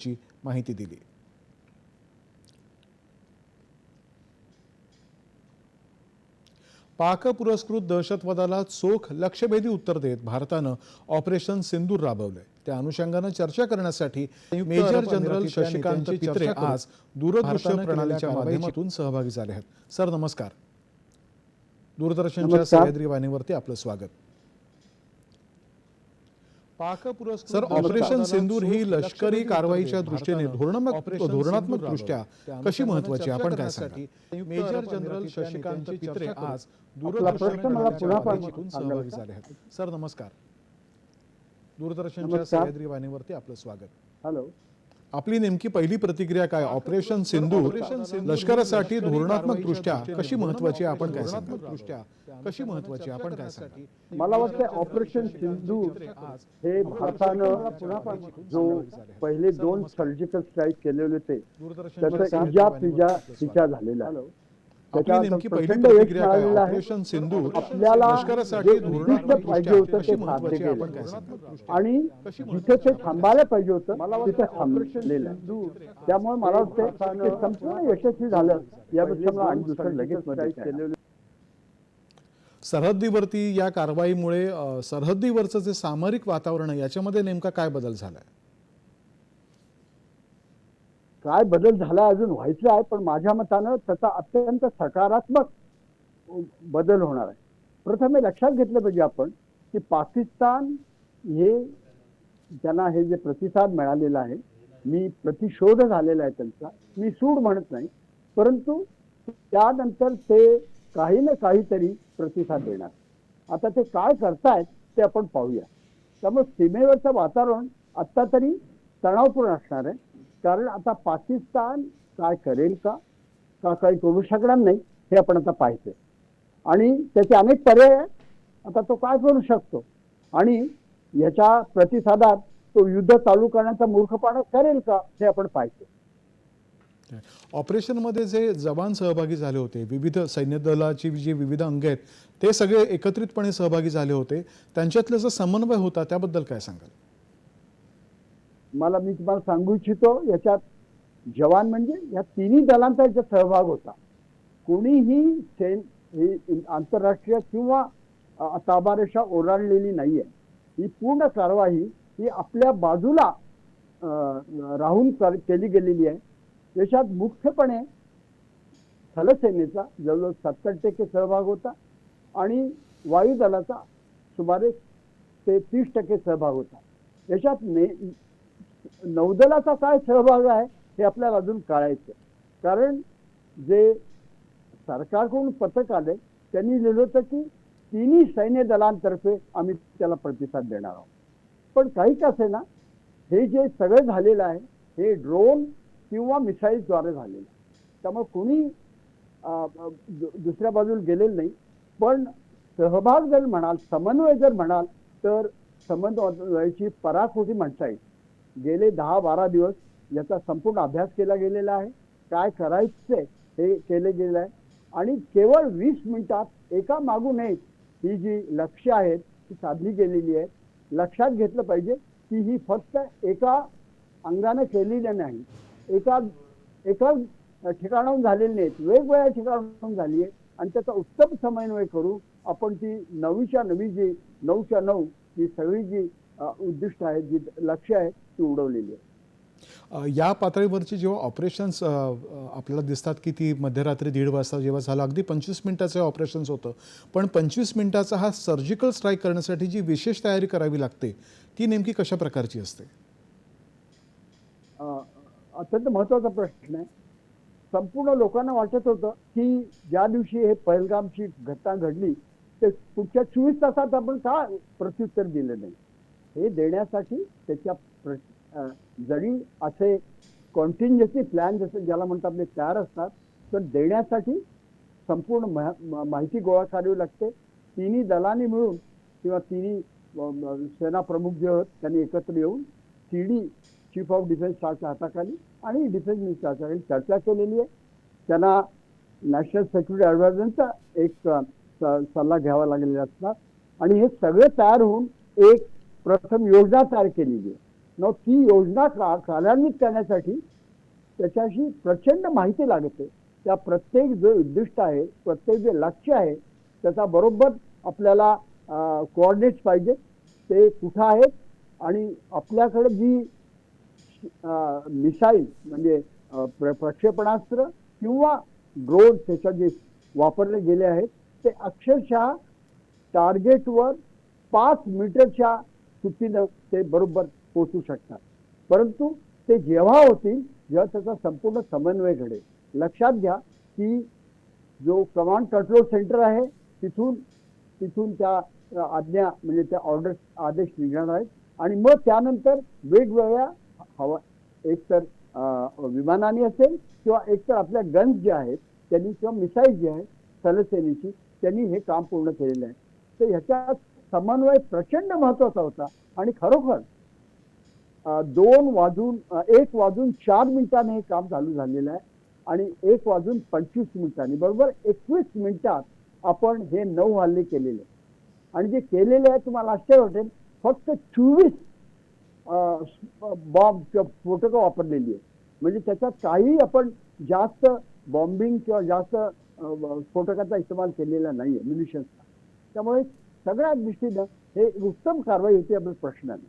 ची माहिती दिली। पाक पुरस्कृत दहशतवादाला चोख लक्ष्यभेदी उत्तर देत भारतानं ऑपरेशन सिंदूर राबवलंय। त्या अनुषंगानं चर्चा करण्यासाठी मेजर जनरल शशिकांत पित्रे आज दूरदृश्य प्रणालीच्या माध्यमातून सहभागी झाले आहेत। सर नमस्कार, दूरदर्शनच्या सह्याद्री वाहिनीवरती आपलं स्वागत। पाक पुरस्कृत सर, ऑपरेशन सिंदूर ही लष्करी कारवाईच्या दृष्टीने धोरणात्मक दृष्ट्या कशी महत्त्वाची, आपण काय सांगाल? मेजर जनरल शशिकांत पित्रे आज दूरदर्शन प्रणालीच्या माध्यमातून सहभागी झाले आहेत। सर नमस्कार, दूरदर्शनच्या सह्याद्री वाहिनीवरती आपलं स्वागत। हॅलो, आपली नेमकी पहिली प्रतिक्रिया काय? ऑपरेशन सिंदूर लष्करासाठी धोरणात्मक दृष्ट्या कशी महत्त्वाची, आपण काय सांगाल? मला वाटतं ऑपरेशन सिंदूर हे भारतानं जो पहिले 2 सर्जिकल स्ट्राईक केलेले होते त्याचा इजा झालेला आहे। आपली नेमकी पहिली प्रतिक्रिया काय? ऑपरेशन सिंदूर आपल्याला लष्करासाठी धोरणात्मक पाहिजे होतं ते साध्य केलं आणि जिथे ते थांबायला पाहिजे होतं तिथे थांबलेलं आहे। त्यामुळे मला वाटतं ते संपूर्ण यशस्वी झालं यापेक्षा मला आणि दुसरं लगेच मदत केलेलं। सरहद्दीवरती या कारवाईमुळे सरहद्दीवरचं जे सामरिक वातावरण आहे याच्यामध्ये नेमका काय बदल झालाय? काय बदल झाला अजून व्हायचा आहे, पण माझ्या मतानं त्याचा अत्यंत सकारात्मक बदल होणार आहे। प्रथम हे लक्षात घेतलं पाहिजे आपण की पाकिस्तान हे त्यांना हे जे प्रतिसाद मिळालेला आहे, मी प्रतिशोध झालेला आहे त्यांचा, मी सूड म्हणत नाही, परंतु त्यानंतर ते काही ना काहीतरी प्रतिसाद देणार। आता ते काय करतायत ते आपण पाहूया। त्यामुळे सीमेवरचं वातावरण आता तरी तणावपूर्ण असणार आहे, कारण आता पाकिस्तान काय करेल का काही करू शकणार नाही हे आपण आता पाहायचंय आणि त्याचे अनेक पर्याय आहेत। आता तो काय करू शकतो आणि याच्या प्रतिसादात तो युद्ध चालू करण्याचा मूर्खपणा करेल का हे आपण पाहायचंय। ऑपरेशन मध्ये जे जवान सहभागी झाले होते, विविध सैन्य दलाची जी विविध अंग आहेत ते सगळे एकत्रितपणे सहभागी झाले होते, त्यांच्यातला जो समन्वय होता त्याबद्दल काय सांगाल? मी तुम्हाला सांगू इच्छितो, याच्यात जवान म्हणजे या तिन्ही दलांचा याच्यात सहभाग होता। कोणीही आंतरराष्ट्रीय किंवा ताबारेषा ओलांडलेली नाहीये। ही पूर्ण कारवाई ही आपल्या बाजूला राहून केली गेलेली आहे। याच्यात मुख्यपणे स्थलसेनेचा जवळजवळ 70% सहभाग होता आणि वायुदलाचा सुमारे 30% सहभाग होता। याच्यात नौदलाचा काय सहभाग आहे हे आपल्याला अजून कळायचं, कारण जे सरकारकडून पथक आले त्यांनी लिहिलं होतं की तिन्ही सैन्य दलांतर्फे आम्ही त्याला प्रतिसाद देणार आहोत। पण काही का असेना हे जे सगळं झालेलं आहे हे ड्रोन किंवा मिसाईलद्वारे झालेलं आहे। त्यामुळे कोणी दुसऱ्या बाजूला गेलेलं नाही। पण सहभाग जर म्हणाल, समन्वय जर म्हणाल, तर समन्वयाची पराकोटी म्हणता येईल। गेले 10-12 दिवस याचा संपूर्ण अभ्यास केला गेलेला आहे, काय करायचंय हे केले गेले आहे आणि केवळ 20 मिनिटात एका मागून एक ही जी लक्ष्य आहेत ती साधली गेलेली आहे। लक्षात घेतलं पाहिजे की ही फक्त एका अंगाने केलेली नाही, एका ठिकाणाहून झालेली नाहीत, वेगवेगळ्या ठिकाणाहून झाली आहे आणि त्याचा उत्तम समन्वय करू आपण ती 9च्या 9 ही सगळी जी उद्दिष्ट आहेत, जी लक्ष्य आहेत ती उडवलेली आहे। या पातळीवरची जेव्हा ऑपरेशन्स आपल्याला दिसतात की ती मध्यरात्री 1:30 वाजता जेव्हा झालं, अगदी 25 मिनिटाचं ऑपरेशन्स होतं, पण 25 मिनिटाचा हा सर्जिकल स्ट्राईक करण्यासाठी जी विशेष तयारी करावी लागते ती नेमकी कशा प्रकारची असते? अत्यंत महत्त्वाचा प्रश्न आहे। संपूर्ण लोकांना वाटत होतं की ज्या दिवशी हे पहलगामची घटना घडली ते पुढच्या 24 तासात आपण का प्रत्युत्तर दिलं नाही हे देण्यासाठी त्याच्या जरी असे कॉन्टिन्जन्सी प्लॅन जसे ज्याला म्हणतात ते तयार असतात, तर देण्यासाठी संपूर्ण माहिती गोळा करावी लागते। तिन्ही दलांनी मिळून किंवा तिन्ही सेना प्रमुख जे आहेत त्यांनी एकत्र येऊन CD चीफ ऑफ डिफेन्स स्टाफच्या हाताखाली आणि डिफेन्स मिनिस्टरच्या हाताखाली चर्चा केलेली आहे। त्यांना नॅशनल सिक्युरिटी ॲडव्हायझरचा एक सल्ला घ्यावा लागलेला असणार आणि हे सगळे तयार होऊन एक प्रथम योजना तयार केलेली आहे। न ती योजना कार्यान्वित करण्यासाठी त्याच्याशी प्रचंड माहिती लागते. त्या प्रत्येक जो उद्दिष्ट आहे, प्रत्येक जे लक्ष्य आहे, त्याचा बरोबर आपल्याला कोऑर्डिनेट्स पाहिजे, ते कुठं आहेत आणि आपल्याकडे जी मिसाईल म्हणजे प्रक्षेपणास्त्र किंवा ड्रोन त्याच्यात जे वापरले गेले आहेत ते अक्षरशः टार्गेटवर 5 मीटरच्या सुट्टीनं ते बरोबर पोहोचू शकतात. परंतु ते जेव्हा होतील जेव्हा त्याचा संपूर्ण समन्वय घडेल. लक्षात घ्या की जो कमांड कंट्रोल सेंटर आहे तिथून त्या आज्ञा म्हणजे त्या ऑर्डर आदेश निघणार आहेत आणि मग त्यानंतर वेगवेगळ्या हवा एकतर विमानाने असेल किंवा एकतर आपल्या गन्स जे आहेत त्यांनी किंवा मिसाईल जे आहे स्थलसेनेची त्यांनी हे काम पूर्ण केलेलं आहे. तर ह्याचा समन्वय प्रचंड महत्वाचा होता आणि खरोखर 1:04 हे काम चालू झालेलं आहे आणि 1:25 बरोबर 21 मिनिटात आपण हे 9 हल्ले केलेले आणि जे केलेले आहे तुम्हाला आश्चर्य वाटेल फक्त 24 बॉम्ब किंवा स्फोटकं वापरलेली आहे. म्हणजे त्याच्यात काही आपण जास्त बॉम्बिंग किंवा जास्त स्फोटकाचा इस्तेमाल केलेला नाहीये म्युनिशन्सचा. त्यामुळे सगळ्या दृष्टीनं हे उत्तम कारवाई होती, आपला प्रश्न नाही.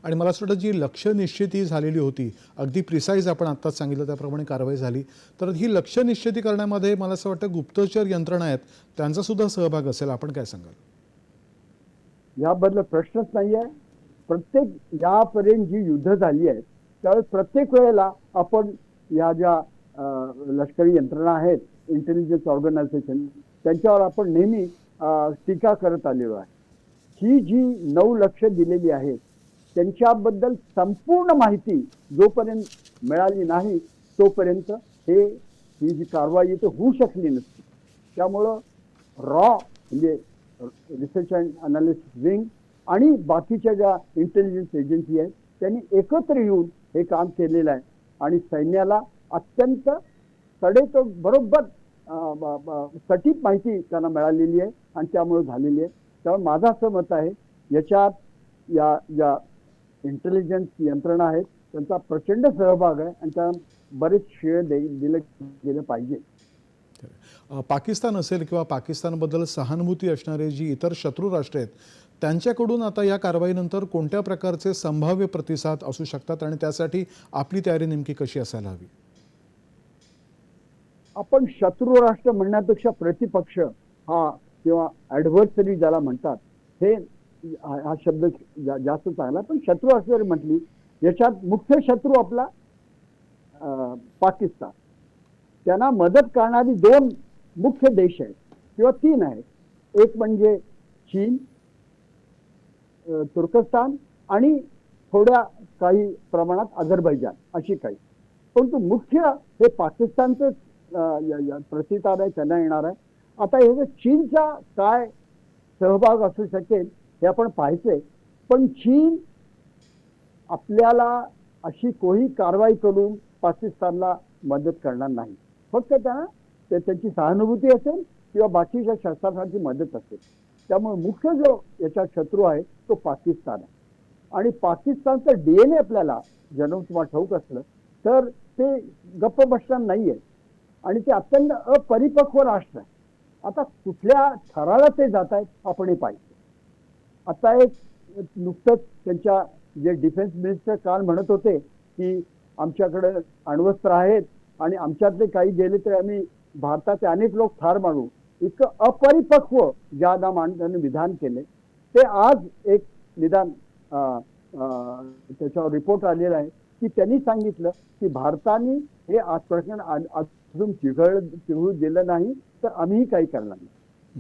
आणि मला असं वाटतं जी लक्ष्य निश्चिती झालेली होती अगदी प्रिसाईज आपण आत्ताच सांगितलं त्याप्रमाणे कारवाई झाली, तर ही लक्ष्य निश्चिती करण्यामध्ये मला असं वाटतं गुप्तचर यंत्रणा आहेत त्यांचा सुद्धा सहभाग असेल. आपण काय सांगाल? याबद्दल प्रश्नच नाही आहे. प्रत्येक यापर्यंत जी युद्ध झाली आहेत त्यावेळेस प्रत्येक वेळेला आपण या ज्या लष्करी यंत्रणा आहेत, इंटेलिजन्स ऑर्गनायझेशन, त्यांच्यावर आपण नेहमी टीका करत आलेलो आहे. ही जी 9 लक्ष्य दिलेली आहेत त्यांच्याबद्दल संपूर्ण माहिती जोपर्यंत मिळाली नाही तोपर्यंत ही जी कारवाई ते होऊ शकली नसती. त्यामुळं म्हणजे रिसर्च अँड अनालिसिस विंग आणि बाकीच्या ज्या इंटेलिजन्स एजन्सी आहेत त्यांनी एकत्र येऊन हे काम केलेलं आहे आणि सैन्याला अत्यंत सडेतोड बरोबर सटीक माहिती त्यांना मिळालेली आहे आणि त्यामुळे झालेली आहे. त्यामुळे माझं असं मत आहे याच्यात या ज्या इंटेलिजन्स यंत्रणा आहेत त्यांचा प्रचंड सहभाग आहे आणि त्या बरेच श्रेय दिलं गेलं पाहिजे. पाकिस्तान असेल किंवा पाकिस्तानबद्दल सहानुभूती असणारे जी इतर शत्रू राष्ट्र आहेत त्यांच्याकडून आता या कारवाईनंतर कोणत्या प्रकारचे संभाव्य प्रतिसाद असू शकतात आणि त्यासाठी आपली तयारी नेमकी कशी असायला हवी? आपण शत्रू राष्ट्र म्हणण्यापेक्षा प्रतिपक्ष हा किंवा ॲडव्हर्सरी ज्याला म्हणतात हे हा शब्द जास्त चांगला. पण शत्रू राष्ट्र जरी म्हटली याच्यात मुख्य शत्रू आपला पाकिस्तान. त्यांना मदत करणारी 2 मुख्य देश आहेत किंवा 3 आहेत. एक म्हणजे चीन, तुर्कस्तान आणि थोड्या काही प्रमाणात अझरबैजान अशी काही. परंतु मुख्य हे पाकिस्तानचं प्रतिसाद आहे त्यांना येणार आहे. आता हे चीनचा काय सहभाग असू शकेल हे आपण पाहायचंय. पण चीन आपल्याला अशी कोणी कारवाई करून पाकिस्तानला मदत करणार नाही. फक्त त्यांची सहानुभूती असेल किंवा बाकीच्या शस्त्रास्त्रांची मदत असेल. त्यामुळे मुख्य जो याचा शत्रू आहे तो पाकिस्तान आहे आणि पाकिस्तानचं DNA आपल्याला जन्म तुम्हाला ठाऊक असलं तर ते गप्प बसणार नाहीये आणि ते अत्यंत अपरिपक्व राष्ट्र आहे. आता कुठल्या थराला ते जात आहेत आपण हे पाहिजे. आता एक नुकतंच त्यांच्या जे डिफेन्स मिनिस्टर काल म्हणत होते की आमच्याकडे अण्वस्त्र आहेत आणि आमच्यातले काही गेले तर आम्ही भारताचे अनेक लोक ठार मारू. इतकं अपरिपक्व ज्यादा माणसाने विधान केले ते आज एक निदान त्याच्यावर रिपोर्ट आलेला आहे की त्यांनी सांगितलं की भारताने हे आज प्रश्न अजून चिघळू दिलं नाही तर आम्हीही काही करणार नाही.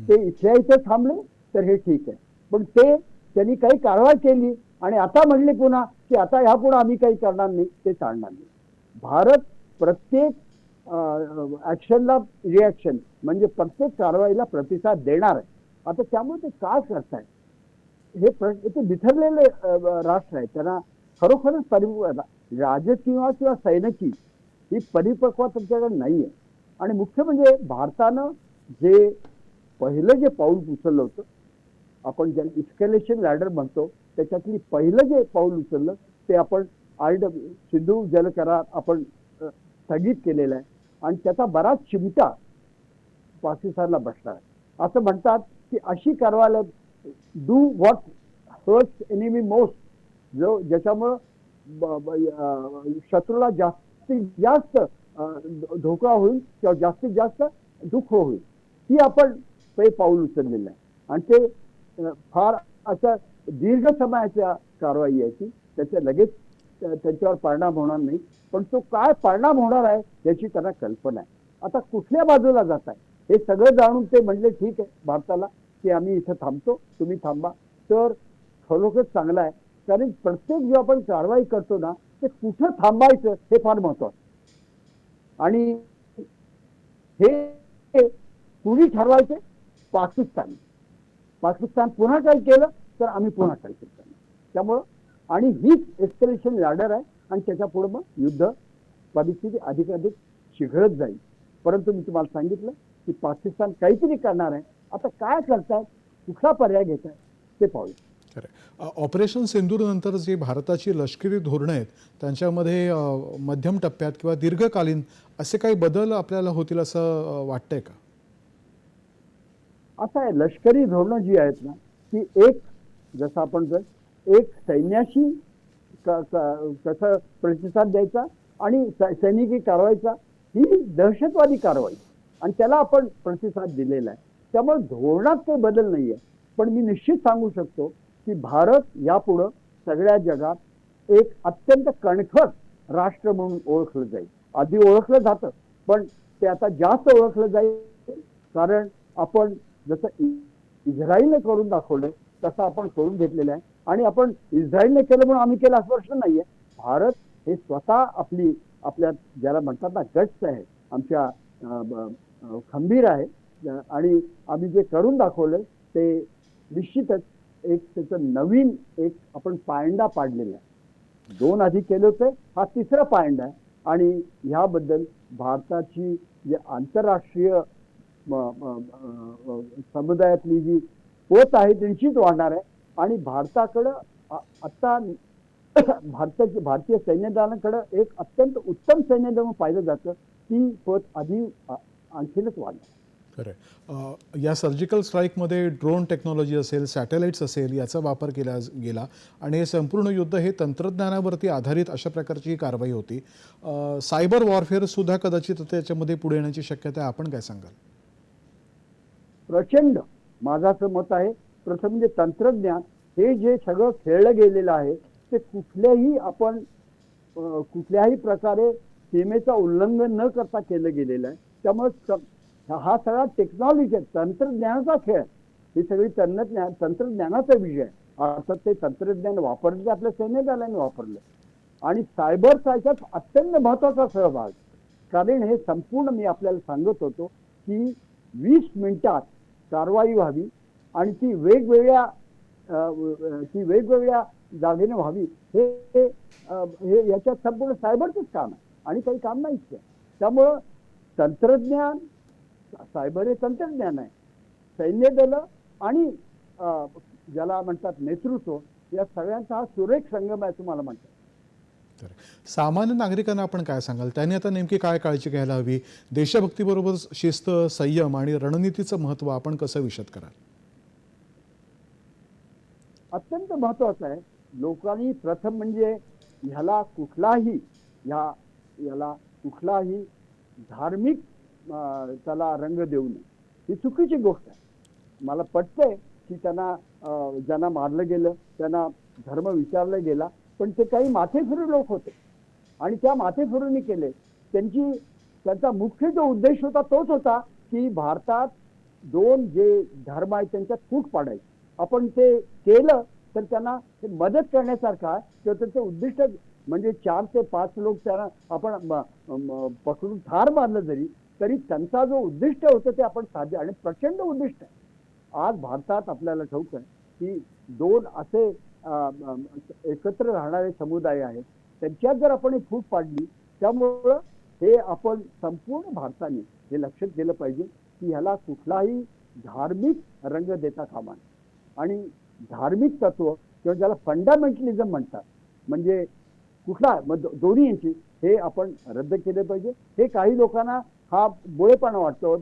ते इथल्या इथे थांबले तर हे ठीक आहे. पण त्यांनी काही कारवाई केली आणि आता म्हणले पुन्हा की आता ह्यापुढे आम्ही काही करणार नाही, ते चालणार नाही. भारत प्रत्येक ऍक्शनला रिॲक्शन म्हणजे प्रत्येक कारवाईला प्रतिसाद देणार आहे. आता त्यामुळे ते काय करतायत हे बिथरलेले राष्ट्र आहे. त्यांना खरोखरच राजकीय किंवा सैनिकी ही परिपक्वता तुमच्याकडे नाहीये. आणि मुख्य म्हणजे भारतानं जे पहिलं जे पाऊल उचललं होतं आपण ज्या इस्केलेशन लॅडर म्हणतो त्याच्यातली पहिलं जे पाऊल उचललं ते आपण सिंधू जल करार आपण स्थगित केलेला आहे आणि त्याचा बराच चिमटा पाकिस्तानला बसणार आहे. असं म्हणतात की अशी कारवाई do what hurts enemy most, जो ज्याच्यामुळं शत्रूला जास्तीत जास्त धोका होईल किंवा जास्तीत जास्त दुःख होईल, ती आपण ते पाऊल उचललेलं आहे. आणि ते फार असं दीर्घ समयाच्या कारवाई आहे ती, त्याच्या लगेच त्यांच्यावर परिणाम होणार नाही, पण तो काय परिणाम होणार आहे याची त्यांना कल्पना आहे. आता कुठल्या बाजूला जात आहे हे सगळं जाणून ते म्हणले ठीक आहे भारताला की आम्ही इथं थांबतो, तुम्ही थांबा, तर खरोखरच चांगलं आहे. कारण प्रत्येक जो आपण कारवाई करतो ना ते कुठं थांबायचं हे फार महत्वाचं. आणि हे कुणी ठरवायचे? पाकिस्तान पुन्हा काही केलं तर आम्ही पुन्हा काही करणार. त्यामुळं आणि हीच एस्केलेशन लॅडर आहे आणि त्याच्या पुढे मग युद्ध परिस्थिती अधिकाधिक चिघळत जाईल. परंतु मी तुम्हाला सांगितलं की पाकिस्तान काहीतरी करणार आहे. आता काय करतायत, कुठला पर्याय घेत आहे ते पाहूया. ऑपरेशन सिंदूर नंतर जी भारताची लष्करी धोरणं आहेत त्यांच्यामध्ये मध्यम टप्प्यात किंवा दीर्घकालीन असे काही बदल आपल्याला होतील असं वाटतंय का? असं आहे, लष्करी धोरणं जी आहेत ना ती एक, जसं आपण एक सैन्याशी कसं प्रतिसाद द्यायचा आणि सैनिकी कारवाईचा, ही दहशतवादी कारवाई आणि त्याला आपण प्रतिसाद दिलेला आहे. त्यामुळे धोरणात काही बदल नाहीये. पण मी निश्चित सांगू शकतो की भारत यापुढं सगळ्या जगात एक अत्यंत कणखर राष्ट्र म्हणून ओळखलं जाईल. आधी ओळखलं जातं पण ते आता जास्त ओळखलं जाईल, कारण आपण जसं इस्रायलने करून दाखवलं तसं आपण करून घेतलेलं आहे. आणि आपण इस्रायलने केलं म्हणून आम्ही केलं असं प्रश्न नाहीये. भारत हे स्वतः आपल्या ज्याला म्हणतात ना गट्स आहे, आमच्या खंबीर आहे आणि आम्ही जे करून दाखवलं ते निश्चितच एक त्याचं नवीन एक आपण पायंडा पाडलेला आहे. 2 आधी केले होते, हा 3रा पायंडा आहे. आणि ह्याबद्दल भारताची जे आंतरराष्ट्रीय समुदायातली जी पोच आहे त्यांचीच वाढणार आहे. आणि भारताकडं आता भारतीय सैन्य दलाकडं एक अत्यंत उत्तम सैन्य दल पाहिलं जातं, ती पोच आधी आणखीनच वाढणार. खरं, या सर्जिकल स्ट्राईकमध्ये ड्रोन टेक्नॉलॉजी असेल, सॅटेलाइट्स असेल, याचा वापर केला गेला आणि हे संपूर्ण युद्ध हे तंत्रज्ञानावरती आधारित अशा प्रकारची कारवाई होती. सायबर वॉरफेअर सुद्धा कदाचित त्याच्यामध्ये पुढे येण्याची शक्यता आहे. आपण काय सांगाल? प्रचंड माझं असं मत आहे. प्रथम म्हणजे तंत्रज्ञान हे जे सगळं खेळलं गेलेलं आहे ते कुठल्याही प्रकारे सीमेचं उल्लंघन न करता केलं गेलेलं आहे. त्यामुळे हा सगळा टेक्नॉलॉजी तंत्रज्ञानाचा खेळ, ही सगळी तंत्रज्ञानाचा विषय आहे. अर्थात ते तंत्रज्ञान वापरलं ते आपल्या सैन्य दलाने वापरलं. आणि सायबरचा याच्यात अत्यंत महत्वाचा सहभाग, कारण हे संपूर्ण मी आपल्याला सांगत होतो की 20 मिनिटात कारवाई व्हावी आणि ती वेगवेगळ्या जागेने व्हावी, हे याच्यात संपूर्ण सायबरचंच काम आहे आणि काही काम नाहीच आहे. त्यामुळं तंत्रज्ञान, सायबर हे तंत्रज्ञान आहे, सैन्य दल आणि ज्याला म्हणतात नेतृत्व, या सगळ्यांचा हा सुरेख संगम आहे असं मला म्हणतात. सामान्य नागरिकांना आपण काय सांगाल? त्यांनी आता नेमकी काय काळजी घ्यायला हवी? देशभक्तीबरोबर शिस्त, संयम आणि रणनीतीचं महत्त्व आपण कसं विशद कराल? अत्यंत महत्वाचं आहे. लोकांनी प्रथम म्हणजे याला कुठलाही धार्मिक त्याला रंग देऊ नये, ही चुकीची गोष्ट आहे. मला पटतंय की ज्यांना मारलं गेलं त्यांना धर्म विचारला गेला, पण ते काही माथेफिरू लोक होते आणि त्या माथेफिरूंनी केले. त्यांचा मुख्य जो उद्देश होता तोच होता की भारतात 2 जे धर्म आहेत त्यांच्यात फूट पाडायची. आपण ते केलं तर त्यांना मदत करण्यासारखं आहे किंवा त्यांचं उद्दिष्ट म्हणजे 4 ते 5 लोक त्यांना आपण पकडून ठार मारलं तरी त्यांचा जो उद्दिष्ट होतं ते आपण साध्य, आणि प्रचंड उद्दिष्ट आहे. आज भारतात आपल्याला ठाऊक आहे की 2 असे एकत्र राहणारे समुदाय आहेत, त्यांच्यात जर आपण ही फूट पाडली, त्यामुळं हे आपण संपूर्ण भारताने हे लक्षात केलं पाहिजे की ह्याला कुठलाही धार्मिक रंग देता कामा नये. आणि धार्मिक तत्व किंवा ज्याला फंडामेंटलिझम म्हणतात, म्हणजे कुठला दोन्ही यांची, हे आपण रद्द केले पाहिजे. हे काही लोकांना हा बोळेपणा वाटतो,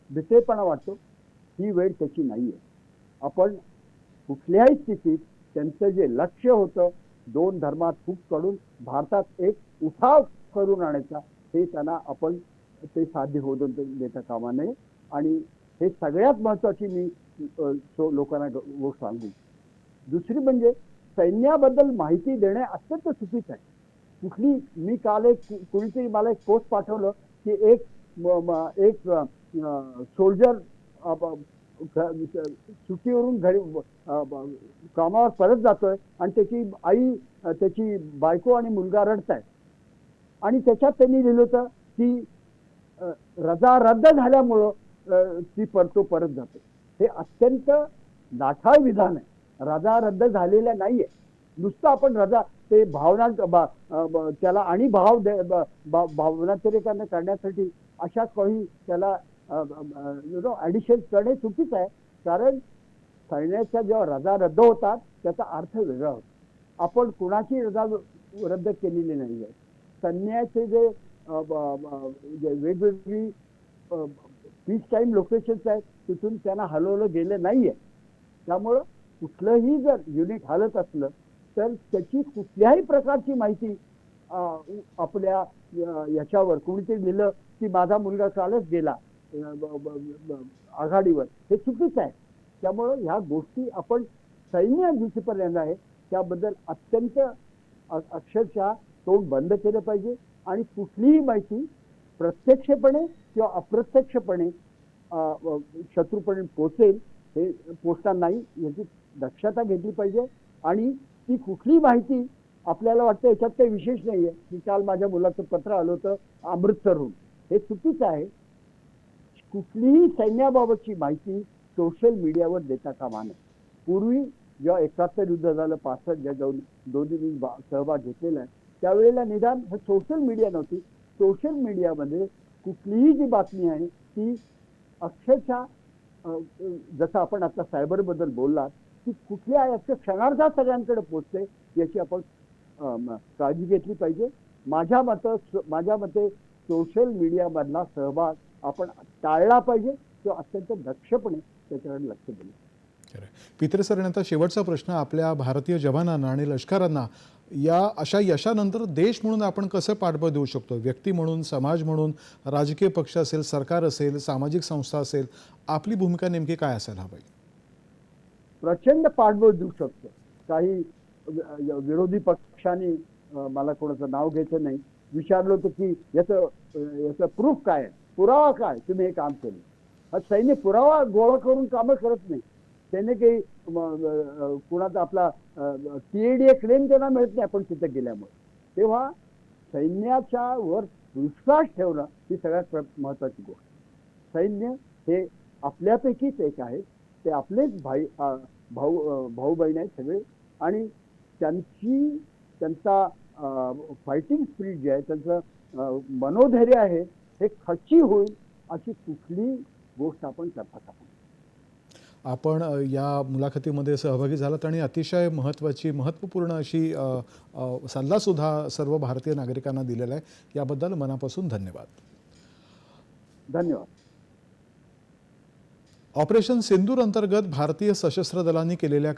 भिसेपणा वाटतो. ही वेळ त्याची नाहीये. आपण कुठल्याही स्थितीत त्यांचं जे लक्ष्य होतं दोन धर्मात फूट काढून भारतात एक उठाव करून आणायचा, हे त्यांना आपण ते साध्य होऊ देता कामा नये. आणि हे सगळ्यात महत्वाची मी लोकांना गोष्ट सांगू. दुसरी म्हणजे सैन्याबद्दल माहिती देणे अत्यंत चुकीचं आहे. मी काल कुणीतरी मला एक पोस्ट पाठवलं की एक सोल्जर सुट्टीवरून घरी कामावर परत जातोय आणि त्याची आई, त्याची बायको आणि मुलगा रडतायत, आणि त्याच्यात त्यांनी लिहिलं होतं की रजा रद्द झाल्यामुळं तो परत जातो. हे अत्यंत नाठाळ विधान आहे. रजा रद्द झालेल्या नाहीये. नुसतं आपण रजा ते भावना त्याला आणि भावनातिरेकांना करण्यासाठी अशा काही त्याला ऍडिशन करणे चुकीचं आहे. कारण सैन्याच्या जेव्हा रजा रद्द होतात त्याचा अर्थ वेगळा होतो. आपण कुणाची रजा रद्द केलेली नाही आहे. सैन्याचे जे वेगवेगळी पीस टाईम लोकेशन्स आहेत तिथून त्यांना हलवलं गेलं नाहीये. त्यामुळं कुठलंही जर युनिट हलत असलं तर त्याची कुठल्याही प्रकारची माहिती आपल्या याच्यावर कोणीतरी लिहिलं की माझा मुलगा कालच गेला आघाडीवर, हे चुकीचं आहे. त्यामुळं ह्या गोष्टी आपण सैन्य जिथपर्यंत आहे त्याबद्दल अत्यंत अक्षरशः तोंड बंद केलं पाहिजे. आणि कुठलीही माहिती प्रत्यक्षपणे किंवा अप्रत्यक्षपणे शत्रूपर्यंत पोहोचेल हे पोचणार नाही, याची दक्षता घेतली पाहिजे. आणि ती कुठली माहिती आपल्याला वाटतं याच्यात काही विशेष नाहीये की काल माझ्या मुलाचं पत्र आलं होतं अमृतसरहून, हे चुकीचं आहे. कुठलीही सैन्याबाबतची माहिती सोशल मीडियावर देता कामा नये. पूर्वी जेव्हा 71 युद्ध झालं, 65 ज्या दोन्ही सहभाग घेतलेला आहे त्यावेळेला निदान हे सोशल मीडिया नव्हती. सोशल मीडियामध्ये कुठलीही जी बातमी आहे ती अक्षरशः जसं आपण आता सायबरबद्दल बोललात की कुठल्या याच्या क्षणार्धात सगळ्यांकडे पोहोचते याची आपण काळजी घेतली पाहिजे. माझ्या मते सोशल मीडियामधला सहभाग आपण टाळला पाहिजे किंवा अत्यंत दक्षपणे त्याच्याकडे लक्ष दिलं. पित्रे सर, आता शेवटचा प्रश्न, आपल्या भारतीय जवानांना आणि लष्करांना या अशा यशानंतर देश म्हणून आपण कसं पाठबळ देऊ शकतो? व्यक्ती म्हणून, समाज म्हणून, राजकीय पक्ष असेल, सरकार असेल, सामाजिक संस्था असेल, आपली भूमिका नेमकी काय असायला हवी? प्रचंड पाठबळ देऊ शकतो. काही विरोधी पक्षांनी, मला कोणाचं नाव घ्यायचं नाही, विचारलं होतं की याचं प्रूफ काय आहे, पुरावा काय तुम्ही हे काम केलं. सैन्य पुरावा गोळा करून कामं करत नाही. त्याने काही कुणाचा आपला TADA क्लेम त्यांना मिळत नाही आपण तिथे गेल्यामुळे. तेव्हा सैन्याच्या वर विश्वास ठेवणं ही सगळ्यात महत्वाची गोष्ट. सैन्य हे आपल्यापैकीच एक आहे. ते आपलेच भाऊ बहीण आहेत सगळे. आणि त्यांचा फायटिंग स्पिरिट जे आहे, त्यांचं मनोधैर्य आहे, हे खच्ची होईल अशी कुठली गोष्ट आपण करता कामा नये. आपण या मुलाखतीमध्ये सहभागी झालात आणि अतिशय महत्त्वपूर्ण अशी सल्लासुद्धा सर्व भारतीय नागरिकांना दिलेला आहे. याबद्दल मनापासून धन्यवाद. धन्यवाद. ऑपरेशन सिंदूर अंतर्गत भारतीय सशस्त्र दलांनी केलेल्या